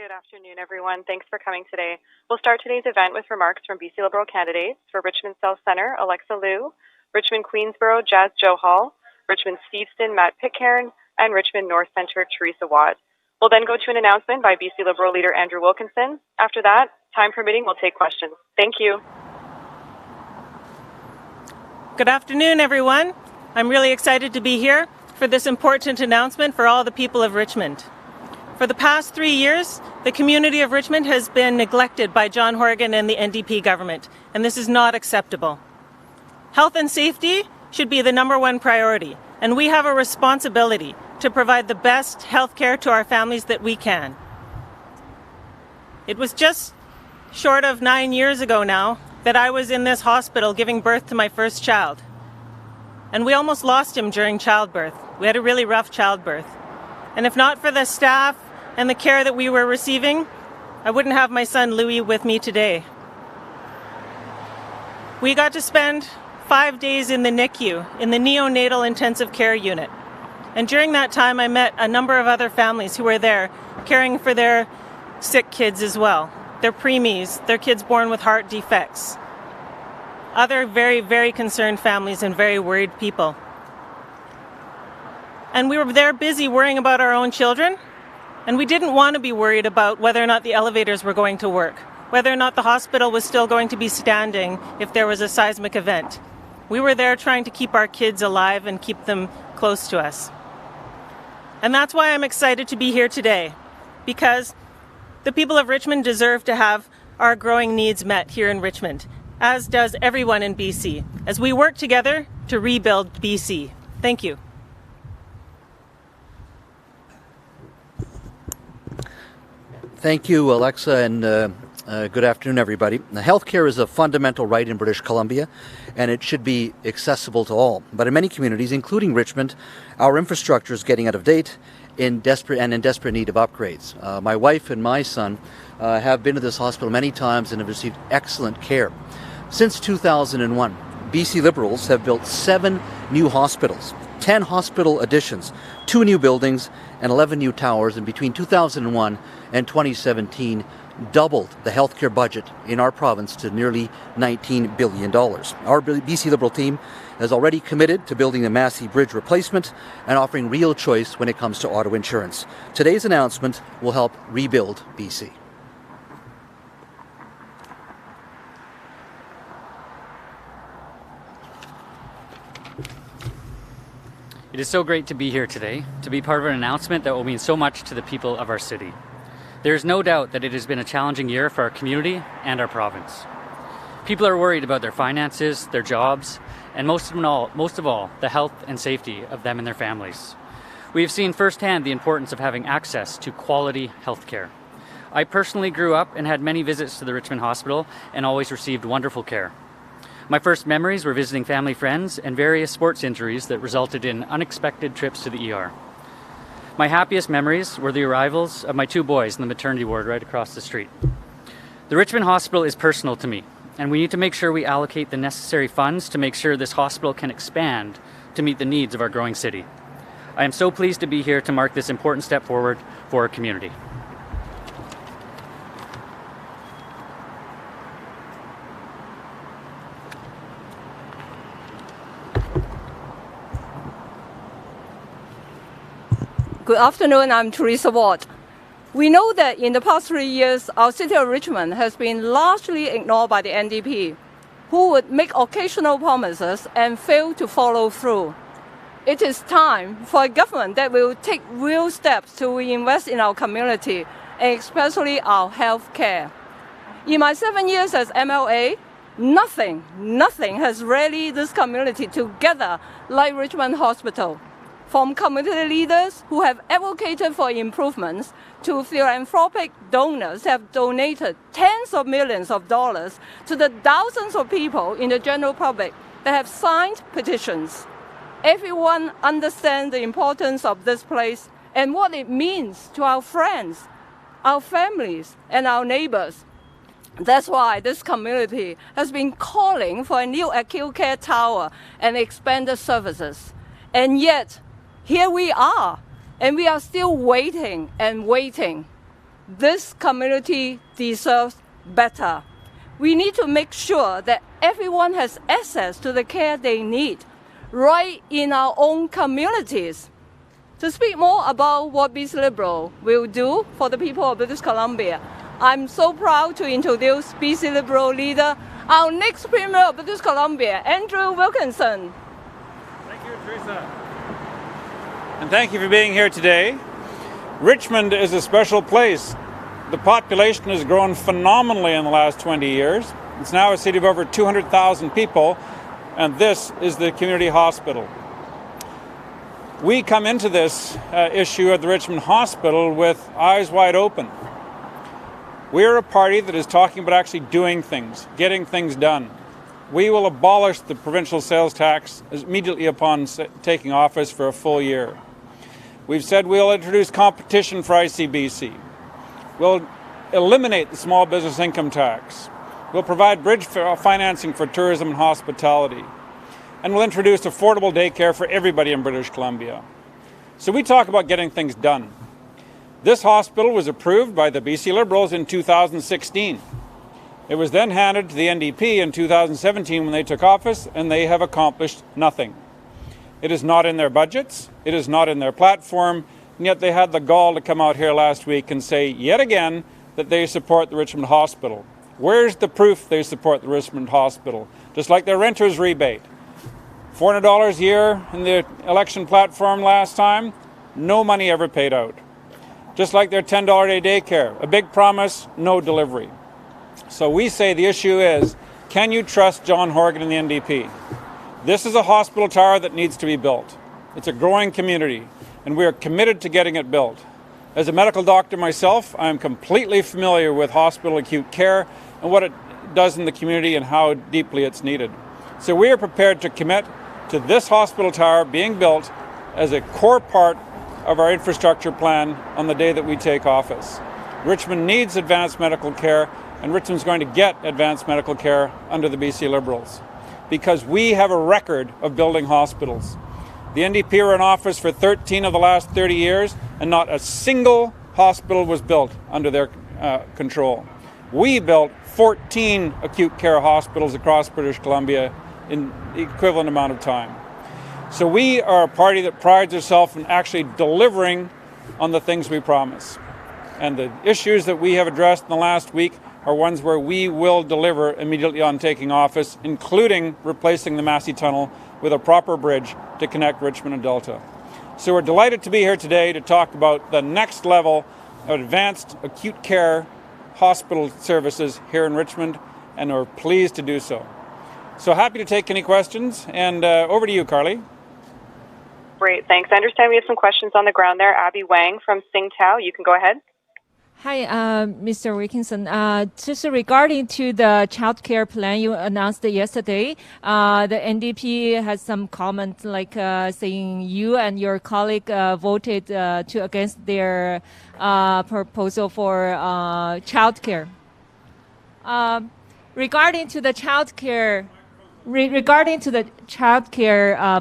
Good afternoon, everyone. Thanks for coming today. We'll start today's event with remarks from BC Liberal candidates for Richmond South Centre, Alexa Liu, Richmond Queensborough, Jazz Johal, Richmond Steveston, Matt Pitcairn, and Richmond North Centre, Teresa Watt. We'll then go to an announcement by BC Liberal Leader Andrew Wilkinson. After that, time permitting, we'll take questions. Thank you. Good afternoon, everyone. I'm really excited to be here for this important announcement for all the people of Richmond. For the past 3 years, the community of Richmond has been neglected by John Horgan and the NDP government, and this is not acceptable. Health and safety should be the #1 priority, and we have a responsibility to provide the best health care to our families that we can. It was just short of 9 years ago now that I was in this hospital giving birth to my first child. And we almost lost him during childbirth. We had a really rough childbirth. And if not for the staff and the care that we were receiving, I wouldn't have my son Louis with me today. We got to spend 5 days in the NICU, in the neonatal intensive care unit. And during that time, I met a number of other families who were there caring for their sick kids as well. Their preemies, their kids born with heart defects. Other very, very concerned families and very worried people. And we were there busy worrying about our own children, and we didn't want to be worried about whether or not the elevators were going to work, whether or not the hospital was still going to be standing if there was a seismic event. We were there trying to keep our kids alive and keep them close to us. And that's why I'm excited to be here today, because the people of Richmond deserve to have our growing needs met here in Richmond, as does everyone in BC, as we work together to rebuild BC. Thank you. Thank you, Alexa, and good afternoon, everybody. Healthcare is a fundamental right in British Columbia, and it should be accessible to all. But in many communities, including Richmond, our infrastructure is getting out of date in desperate need of upgrades. My wife and my son have been to this hospital many times and have received excellent care. Since 2001, BC Liberals have built 7 new hospitals, 10 hospital additions, 2 new buildings, and 11 new towers, and between 2001 and 2017 doubled the healthcare budget in our province to nearly $19 billion. Our BC Liberal team has already committed to building a Massey Bridge replacement and offering real choice when it comes to auto insurance. Today's announcement will help rebuild BC. It is so great to be here today, to be part of an announcement that will mean so much to the people of our city. There is no doubt that it has been a challenging year for our community and our province. People are worried about their finances, their jobs, and most of all, the health and safety of them and their families. We have seen firsthand the importance of having access to quality health care. I personally grew up and had many visits to the Richmond Hospital and always received wonderful care. My first memories were visiting family friends and various sports injuries that resulted in unexpected trips to the ER. My happiest memories were the arrivals of my 2 boys in the maternity ward right across the street. The Richmond Hospital is personal to me, and we need to make sure we allocate the necessary funds to make sure this hospital can expand to meet the needs of our growing city. I am so pleased to be here to mark this important step forward for our community. Good afternoon, I'm Teresa Watt. We know that in the past 3 years, our city of Richmond has been largely ignored by the NDP, who would make occasional promises and fail to follow through. It is time for a government that will take real steps to invest in our community, and especially our health care. In my 7 years as MLA, nothing has rallied this community together like Richmond Hospital. From community leaders who have advocated for improvements to philanthropic donors have donated tens of millions of dollars to the thousands of people in the general public that have signed petitions. Everyone understands the importance of this place and what it means to our friends, our families, and our neighbors. That's why this community has been calling for a new acute care tower and expanded services. And yet, here we are, and we are still waiting and waiting. This community deserves better. We need to make sure that everyone has access to the care they need right in our own communities. To speak more about what BC Liberal will do for the people of British Columbia, I'm so proud to introduce BC Liberal leader, our next Premier of British Columbia, Andrew Wilkinson. Thank you, Teresa. And thank you for being here today. Richmond is a special place. The population has grown phenomenally in the last 20 years. It's now a city of over 200,000 people, and this is the community hospital. We come into this issue at the Richmond Hospital with eyes wide open. We're a party that is talking about actually doing things, getting things done. We will abolish the provincial sales tax immediately upon taking office for a full year. We've said we'll introduce competition for ICBC. We'll eliminate the small business income tax. We'll provide bridge financing for tourism and hospitality. And we'll introduce affordable daycare for everybody in British Columbia. So we talk about getting things done. This hospital was approved by the BC Liberals in 2016. It was then handed to the NDP in 2017 when they took office, and they have accomplished nothing. It is not in their budgets, it is not in their platform, and yet they had the gall to come out here last week and say yet again that they support the Richmond Hospital. Where's the proof they support the Richmond Hospital? Just like their renter's rebate. $400 a year in the election platform last time, no money ever paid out. Just like their $10 a day daycare, a big promise, no delivery. So we say the issue is, can you trust John Horgan and the NDP? This is a hospital tower that needs to be built. It's a growing community, and we are committed to getting it built. As a medical doctor myself, I am completely familiar with hospital acute care and what it does in the community and how deeply it's needed. So we are prepared to commit to this hospital tower being built as a core part of our infrastructure plan on the day that we take office. Richmond needs advanced medical care, and Richmond's going to get advanced medical care under the BC Liberals because we have a record of building hospitals. The NDP were in office for 13 of the last 30 years, and not a single hospital was built under their control. We built 14 acute care hospitals across British Columbia in the equivalent amount of time. So we are a party that prides itself in actually delivering on the things we promise. And the issues that we have addressed in the last week are ones where we will deliver immediately on taking office, including replacing the Massey Tunnel with a proper bridge to connect Richmond and Delta. So we're delighted to be here today to talk about the next level of advanced acute care hospital services here in Richmond, and we're pleased to do so. So happy to take any questions, and over to you, Carly. Great, thanks. I understand we have some questions on the ground there. Abby Wang from Tsingtao, you can go ahead. Hi, Mr. Wilkinson. Just regarding to the child care plan you announced yesterday, the NDP has some comment like saying you and your colleague voted against their proposal for child care. Regarding to the child care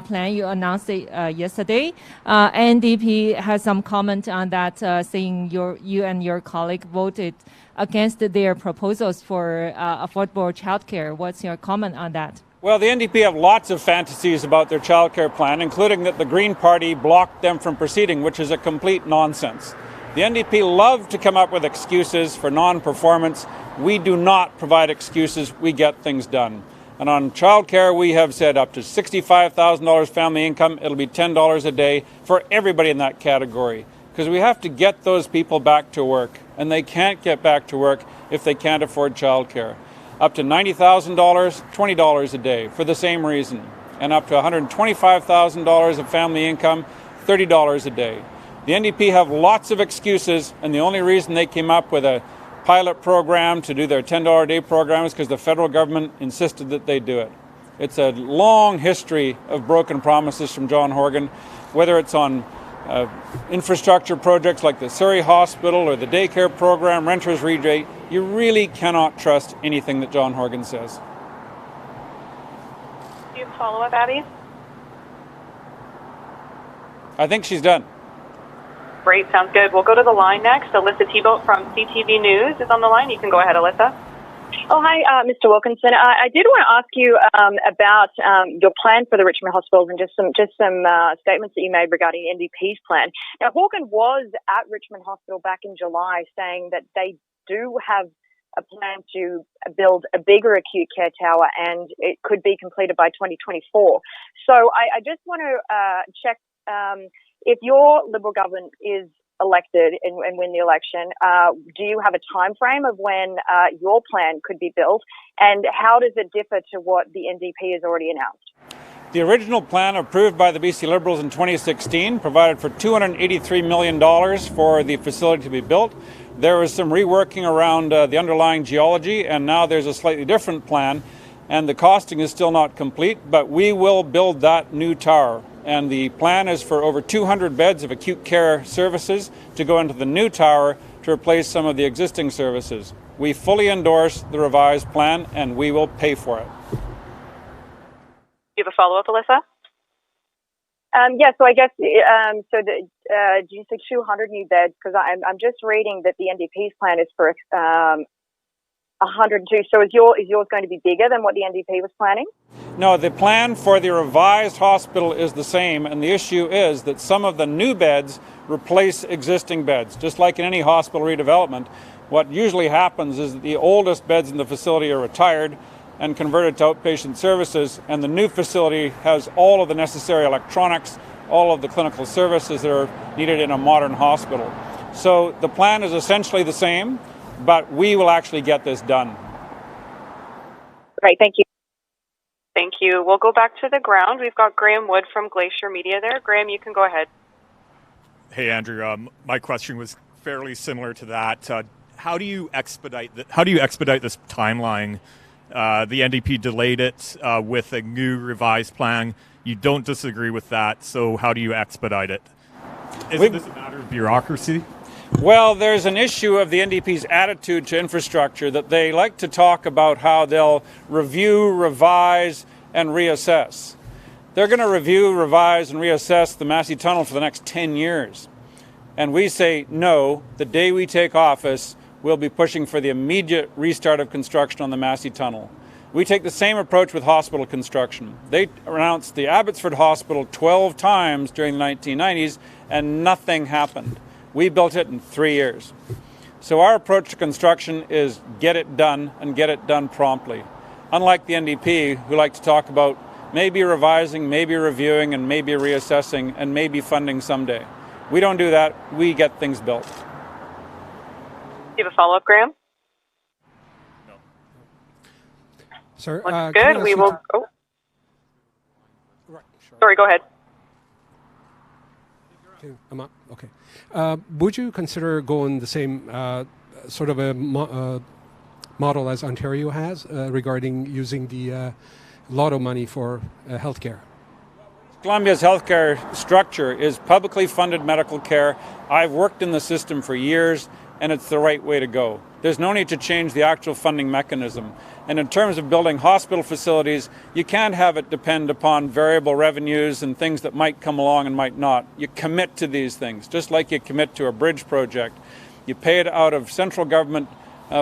plan you announced yesterday, NDP has some comment on that, saying you and your colleague voted against their proposals for affordable child care. What's your comment on that? Well, the NDP have lots of fantasies about their child care plan, including that the Green Party blocked them from proceeding, which is a complete nonsense. The NDP love to come up with excuses for non-performance. We do not provide excuses. We get things done. And on childcare, we have said up to $65,000 family income. It'll be $10 a day for everybody in that category, because we have to get those people back to work, and they can't get back to work if they can't afford childcare. Up to $90,000, $20 a day for the same reason, and up to $125,000 of family income, $30 a day. The NDP have lots of excuses, and the only reason they came up with a pilot program to do their $10 a day program is because the federal government insisted that they do it. It's a long history of broken promises from John Horgan, whether it's on infrastructure projects like the Surrey Hospital or the daycare program, renter's rebate. You really cannot trust anything that John Horgan says. Do you have a follow-up, Abby? I think she's done. Great, sounds good. We'll go to the line next. Alyssa Thibault from CTV News is on the line. You can go ahead, Alyssa. Oh, hi, Mr. Wilkinson. I did want to ask you about your plan for the Richmond hospitals and just some statements that you made regarding the NDP's plan. Now, Hawken was at Richmond Hospital back in July saying that they do have a plan to build a bigger acute care tower and it could be completed by 2024. So I just want to check if your Liberal government is elected and win the election, do you have a time frame of when your plan could be built, and how does it differ to what the NDP has already announced? The original plan approved by the BC Liberals in 2016 provided for $283 million for the facility to be built. There was some reworking around the underlying geology, and now there's a slightly different plan, and the costing is still not complete, but we will build that new tower. And the plan is for over 200 beds of acute care services to go into the new tower to replace some of the existing services. We fully endorse the revised plan, and we will pay for it. Do you have a follow-up, Alyssa? Yeah, so I guess, do you say 200 new beds? Because I'm just reading that the NDP's plan is for 102. So is yours going to be bigger than what the NDP was planning? No, the plan for the revised hospital is the same, and the issue is that some of the new beds replace existing beds. Just like in any hospital redevelopment, what usually happens is that the oldest beds in the facility are retired and converted to outpatient services, and the new facility has all of the necessary electronics, all of the clinical services that are needed in a modern hospital. So the plan is essentially the same, but we will actually get this done. Great, thank you. Thank you. We'll go back to the ground. We've got Graham Wood from Glacier Media there. Graham, you can go ahead. Hey, Andrew. My question was fairly similar to that. How do you expedite this timeline? The NDP delayed it with a new revised plan. You don't disagree with that, so how do you expedite it? Isn't this a matter of bureaucracy? Well, there's an issue of the NDP's attitude to infrastructure that they like to talk about how they'll review, revise, and reassess. They're going to review, revise, and reassess the Massey Tunnel for the next 10 years. And we say, no, the day we take office, we'll be pushing for the immediate restart of construction on the Massey Tunnel. We take the same approach with hospital construction. They announced the Abbotsford Hospital 12 times during the 1990s, and nothing happened. We built it in 3 years. So our approach to construction is get it done and get it done promptly. Unlike the NDP, who like to talk about maybe revising, maybe reviewing, and maybe reassessing, and maybe funding someday. We don't do that. We get things built. Do you have a follow-up, Graham? No. Sir, good. We will. Oh. Right, sure. Sorry, go ahead. I'm up. Okay. Would you consider going the same sort of a model as Ontario has regarding using the lotto money for healthcare? Columbia's healthcare structure is publicly funded medical care. I've worked in the system for years, and it's the right way to go. There's no need to change the actual funding mechanism. And in terms of building hospital facilities, you can't have it depend upon variable revenues and things that might come along and might not. You commit to these things, just like you commit to a bridge project. You pay it out of central government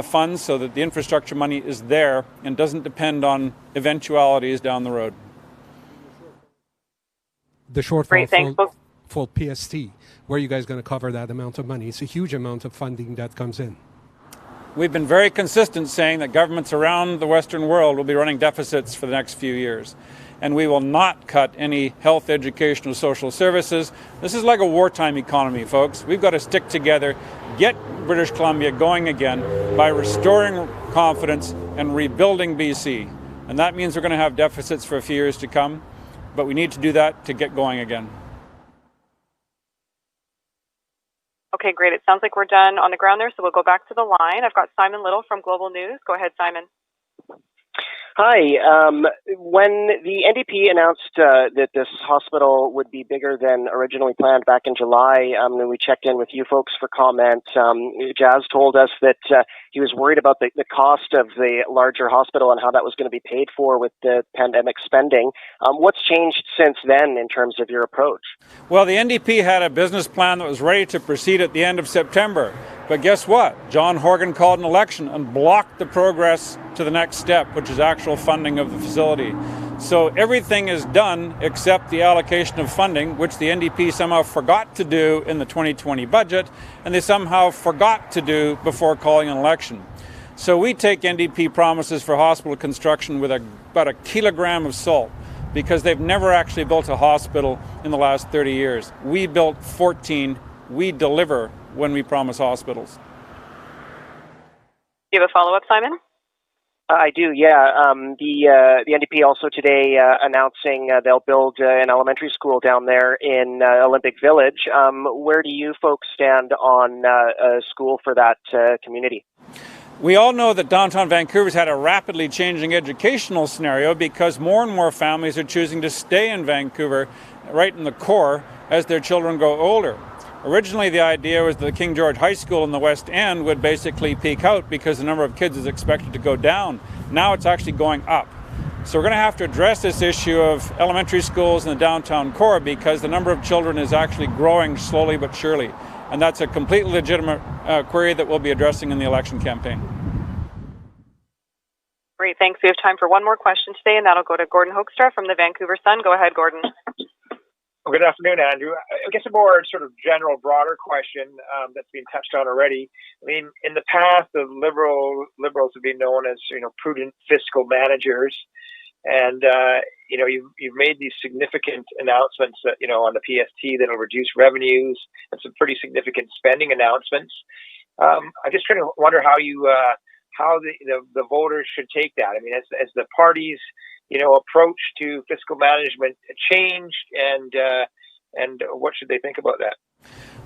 funds so that the infrastructure money is there and doesn't depend on eventualities down the road. The shortfall for PST, where are you guys going to cover that amount of money? It's a huge amount of funding that comes in. We've been very consistent saying that governments around the Western world will be running deficits for the next few years. And we will not cut any health, educational, social services. This is like a wartime economy, folks. We've got to stick together, get British Columbia going again by restoring confidence and rebuilding BC. And that means we're going to have deficits for a few years to come, but we need to do that to get going again. Okay, great. It sounds like we're done on the ground there, so we'll go back to the line. I've got Simon Little from Global News. Go ahead, Simon. Hi. When the NDP announced that this hospital would be bigger than originally planned back in July, and we checked in with you folks for comment, Jazz told us that he was worried about the cost of the larger hospital and how that was going to be paid for with the pandemic spending. What's changed since then in terms of your approach? Well, the NDP had a business plan that was ready to proceed at the end of September. But guess what? John Horgan called an election and blocked the progress to the next step, which is actual funding of the facility. So everything is done except the allocation of funding, which the NDP somehow forgot to do in the 2020 budget, and they somehow forgot to do before calling an election. So we take NDP promises for hospital construction with about a kilogram of salt, because they've never actually built a hospital in the last 30 years. We built 14. We deliver when we promise hospitals. Do you have a follow-up, Simon? I do, yeah. The NDP also today announcing they'll build an elementary school down there in Olympic Village. Where do you folks stand on a school for that community? We all know that downtown Vancouver's had a rapidly changing educational scenario because more and more families are choosing to stay in Vancouver, right in the core, as their children grow older. Originally, the idea was that the King George High School in the West End would basically peak out because the number of kids is expected to go down. Now it's actually going up. So we're going to have to address this issue of elementary schools in the downtown core because the number of children is actually growing slowly but surely. And that's a completely legitimate query that we'll be addressing in the election campaign. Great, thanks. We have time for one more question today, and that'll go to Gordon Hoekstra from the Vancouver Sun. Go ahead, Gordon. Well, good afternoon, Andrew. I guess a more sort of general, broader question that's been touched on already. I mean, in the past, the liberals have been known as, prudent fiscal managers, and you've made these significant announcements that on the PST that'll reduce revenues, and some pretty significant spending announcements. I just kind of wonder how the voters should take that. I mean, as the parties approach to fiscal management changed, and what should they think about that?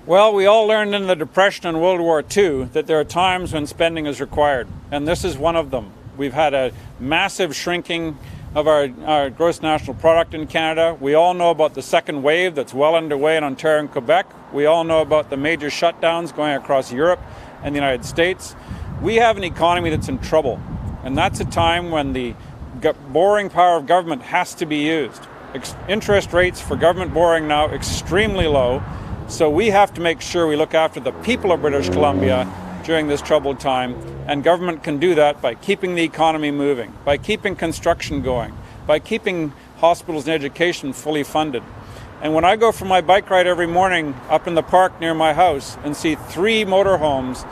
Well, we all learned in the Depression and World War II that there are times when spending is required, and this is one of them. We've had a massive shrinking of our gross national product in Canada. We all know about the second wave that's well underway in Ontario and Quebec. We all know about the major shutdowns going across Europe and the United States. We have an economy that's in trouble, and that's a time when the borrowing power of government has to be used. Interest rates for government borrowing now extremely low, so we have to make sure we look after the people of British Columbia during this troubled time, and government can do that by keeping the economy moving, by keeping construction going, by keeping hospitals and education fully funded. And when I go for my bike ride every morning up in the park near my house and see 3 motorhomes,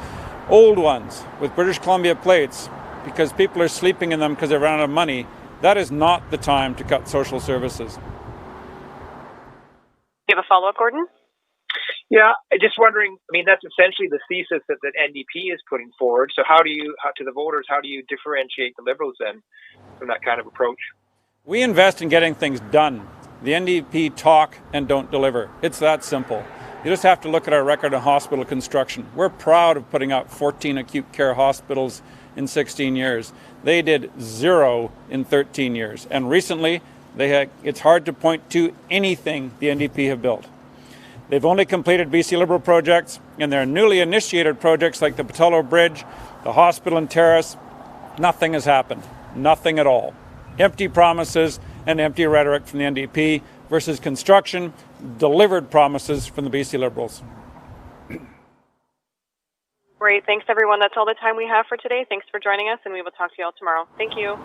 old ones with British Columbia plates, because people are sleeping in them because they ran out of money, that is not the time to cut social services. Do you have a follow-up, Gordon? Yeah, just wondering, I mean, that's essentially the thesis that NDP is putting forward. So to the voters, how do you differentiate the Liberals then from that kind of approach? We invest in getting things done. The NDP talk and don't deliver. It's that simple. You just have to look at our record on hospital construction. We're proud of putting up 14 acute care hospitals in 16 years. They did 0 in 13 years. And recently, it's hard to point to anything the NDP have built. They've only completed BC Liberal projects, and their newly initiated projects like the Pattullo Bridge, the hospital in Terrace, nothing has happened. Nothing at all. Empty promises and empty rhetoric from the NDP versus construction, delivered promises from the BC Liberals. Great. Thanks, everyone. That's all the time we have for today. Thanks for joining us, and we will talk to you all tomorrow. Thank you.